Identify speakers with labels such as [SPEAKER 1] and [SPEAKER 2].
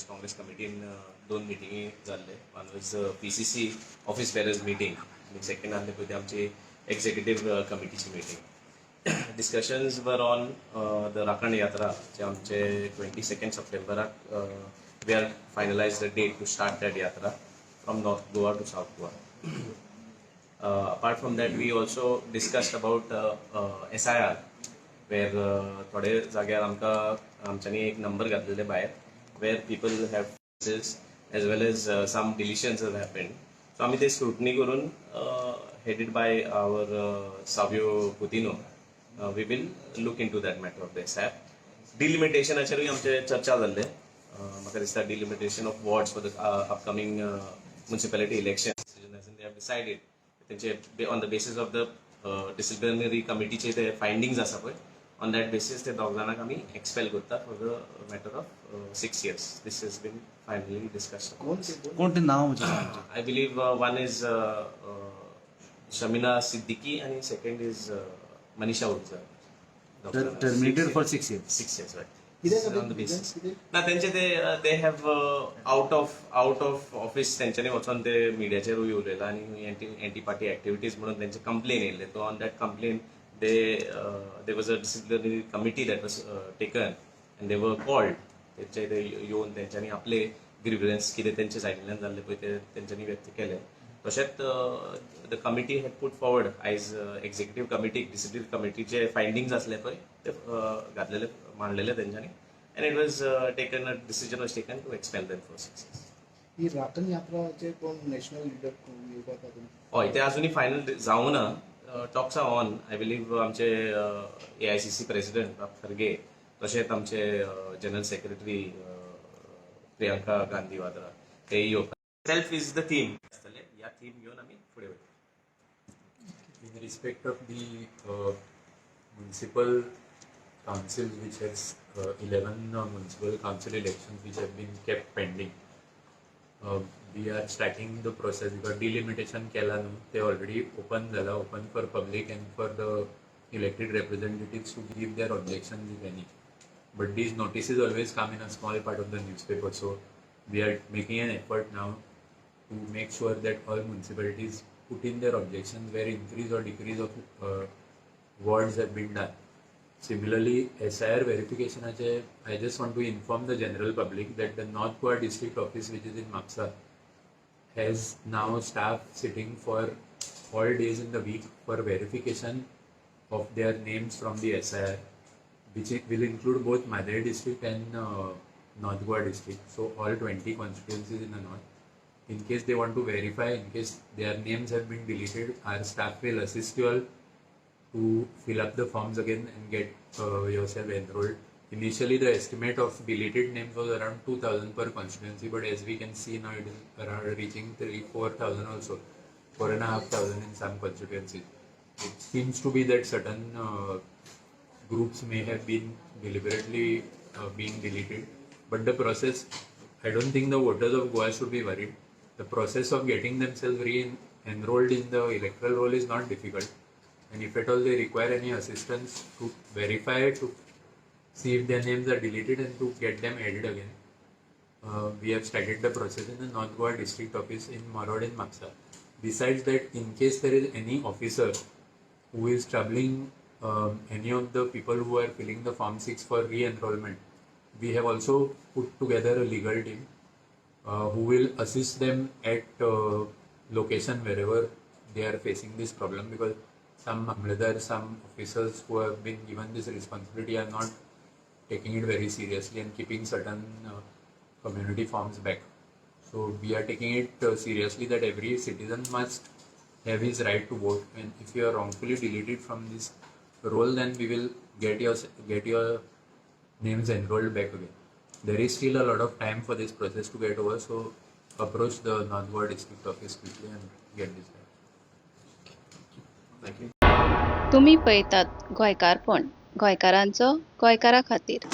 [SPEAKER 1] Goa Congress Committee in दोन मिटिंगी जाल्ले. One was PCC office bearers meeting and second आले पळय आमची executive committee meeting. Discussions were on the Rakshan Yatra, जे आमचे 22nd September we are finalized the date to start that yatra from North Goa to South Goa. Apart from that, we also discussed about SIR, where थोडे जाग्यार आमकां आमच्यांनी एक number घातलेले भायर, where people have cases as well as some deletions have happened. So आमी ते scrutiny करून headed by our Savio Putino, we will look into that matter of the SIR. Delimitationाचेरूय आमचे चर्चा जाल्ले. म्हाका दिसता delimitation of wards for the upcoming municipality elections. They have decided on the basis of the disciplinary committee चे ते findings आसा पळय, on that basis ते दोग जाणांक आमी expel करता for the matter of 6 years. This has been finally discussed.
[SPEAKER 2] कोण ते नाव म्हणजे?
[SPEAKER 1] I believe one is Shamila Siddiqui and second is Manisha.
[SPEAKER 2] Terminated for 6 years.
[SPEAKER 1] 6 years, right? On the basis. ना त्यांचे they have out of office त्यांच्यानी वचून ते मिडियाचेरूय उलयला आनी anti party activities म्हणून त्यांचे कंप्लेन येयल्ले. तो on that complain there was a disciplinary committee that was taken and they were called. त्यांचे ते येवन त्यांच्यानी आपले ग्रीव्हन्स कितें त्यांचे सायडींतल्यान जाल्ले पळय ते त्यांच्यानी व्यक्त केले. तशेंच the committee had put forward as executive committee, disciplinary committee चे findings असले पळय ते घातलेले मांडलेले त्यांच्यानी, and it was taken, a decision was taken to expel them for 6 years.
[SPEAKER 3] ही राखण यात्राचे कोण नॅशनल लीडर येवपाक लागून?
[SPEAKER 1] हय, ते अजूनय फायनल जावना. Talks are on. I believe आमचे AICC प्रेसिडेंट खरगे, तशेंच आमचे जनरल सेक्रेटरी प्रियंका गांधी वाद्रा तेय येवपाक. सेल्फ इज द थीम आसतले. ह्या थीम घेवन आमी फुडें वयता.
[SPEAKER 4] In respect of the municipal councils, which has 11 municipal council elections which have been kept pending, we are starting the process because delimitation kela nu they already open for public and for the elected representatives to give their objections if any. But these notices always come in a small part of the newspaper, so we are making an effort now to make sure that all municipalities put in their objections where increase or decrease of wards have been done. Similarly, SIR verification, I just want to inform the general public that the North Goa district office, which is in Maksa, has now staff sitting for all days in the week for verification of their names from the SIR, which will include both Madre district and North Goa district. So all 20 constituencies in the north. In case they want to verify, in case their names have been deleted, our staff will assist you all to fill up the forms again and get yourself enrolled. Initially, the estimate of deleted names was around 2,000 per constituency, but as we can see now, it is around reaching 4,000 also, 4,500 in some constituencies. It seems to be that certain groups may have been deliberately being deleted, but the process, I don't think the voters of Goa should be worried. The process of getting themselves re-enrolled in the electoral roll is not difficult, and if at all they require any assistance to verify, to see if their names are deleted and to get them added again, we have started the process in the North Goa district office in Marod and Maksa. Besides that, in case there is any officer who is troubling any of the people who are filling the Form 6 for re-enrollment, we have also put together a legal team who will assist them at location wherever they are facing this problem, because some officers who have been given this responsibility are not taking it very seriously and keeping certain community forms back. So we are taking it seriously that every citizen must have his right to vote, and if you are wrongfully deleted from this role, then we will get your names enrolled back again. There is still a lot of time for this process to get over, so approach the North Goa district office quickly and get this done.
[SPEAKER 1] Thank you.
[SPEAKER 5] तुम्ही पळयतात गोंयकारपण, गोंयकारांचो गोंयकारा खातीर.